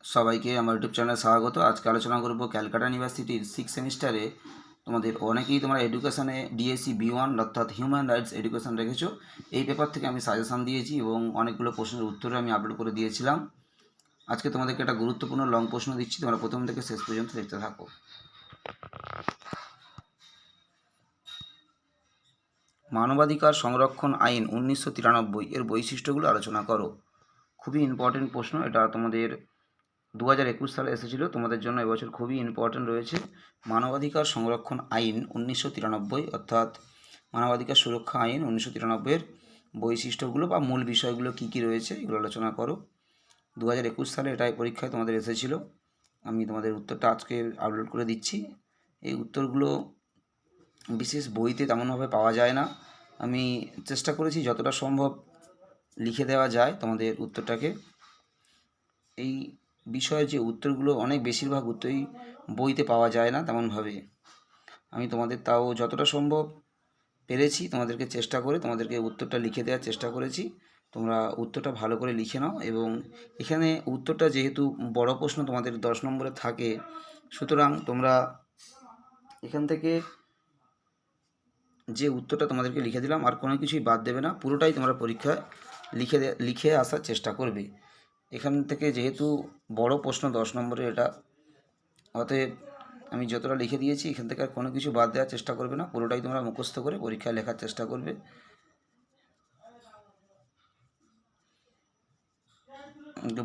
সবাইকে আমার ইউটিউব চ্যানেলে স্বাগত। আজকে আলোচনা করব ক্যালকাটা ইউনিভার্সিটির 6 সেমিস্টারে তোমাদের অনেকেই তোমরা এডুকেশনে ডিএসসি B1 অর্থাৎ হিউম্যান রাইটস এডুকেশন রেখেছো। এই পেপার থেকে আমি সাজেশান দিয়েছি এবং অনেকগুলো প্রশ্নের উত্তরে আমি আপলোড করে দিয়েছিলাম। আজকে তোমাদেরকে একটা গুরুত্বপূর্ণ লং প্রশ্ন দিচ্ছি, তোমরা প্রথম থেকে শেষ পর্যন্ত দেখতে থাকো। মানবাধিকার সংরক্ষণ আইন 1993 এর বৈশিষ্ট্যগুলো আলোচনা করো। খুবই ইম্পর্টেন্ট প্রশ্ন, এটা তোমাদের 2021 সালে এসেছিলো। তোমাদের জন্য এবছর খুবই ইম্পর্টেন্ট রয়েছে। মানবাধিকার সংরক্ষণ আইন 1993 অর্থাৎ মানবাধিকার সুরক্ষা আইন 1993-এর বৈশিষ্ট্যগুলো বা মূল বিষয়গুলো কী কী রয়েছে এগুলো আলোচনা করো। 2021 সালে এটাই পরীক্ষায় তোমাদের এসেছিলো। আমি তোমাদের উত্তরটা আজকে আপলোড করে দিচ্ছি। এই উত্তরগুলো বিশেষ বইতে তেমনভাবে পাওয়া যায় না। আমি চেষ্টা করেছি যতটা সম্ভব লিখে দেওয়া যায় তোমাদের উত্তরটাকে। এই বিষয়ে যে উত্তরগুলো অনেক বেশিরভাগ উত্তরই বইতে পাওয়া যায় না তেমনভাবে। আমি তোমাদের তাও যতটা সম্ভব পেরেছি তোমাদেরকে চেষ্টা করে তোমাদেরকে উত্তরটা লিখে দেওয়ার চেষ্টা করেছি। তোমরা উত্তরটা ভালো করে লিখে নাও এবং এখানে উত্তরটা যেহেতু বড় প্রশ্ন তোমাদের 10 নম্বরে থাকে, সুতরাং তোমরা এখান থেকে যে উত্তরটা তোমাদেরকে লিখে দিলাম আর কোনো কিছুই বাদ দেবে না, পুরোটাই তোমরা পরীক্ষায় লিখে আসার চেষ্টা করবে। এখান থেকে যেহেতু বড় প্রশ্ন 10 নম্বরের এটা, অতএব আমি যতটা লিখে দিয়েছি এখান থেকে আর কোনো কিছু বাদ দেওয়ার চেষ্টা করবে না, পুরোটাই তোমরা মুখস্থ করে পরীক্ষায় লেখার চেষ্টা করবে।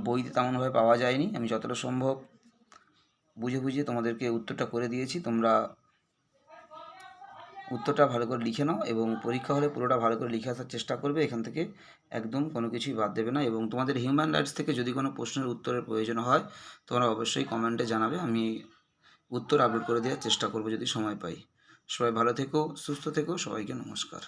বইতে তেমনভাবে পাওয়া যায়নি, আমি যতটা সম্ভব বুঝে তোমাদেরকে উত্তরটা করে দিয়েছি। তোমরা উত্তরটা ভালো করে লিখে নাও এবং পরীক্ষা হলে পুরোটা ভালো করে লিখে আসার চেষ্টা করবে। এখান থেকে একদম কোনো কিছুই বাদ দেবে না এবং তোমাদের হিউম্যান রাইটস থেকে যদি কোনো প্রশ্নের উত্তরের প্রয়োজন হয় তোমরা অবশ্যই কমেন্টে জানাবে, আমি উত্তর আপলোড করে দেওয়ার চেষ্টা করব যদি সময় পাই। সবাই ভালো থেকো, সুস্থ থেকো, সবাইকে নমস্কার।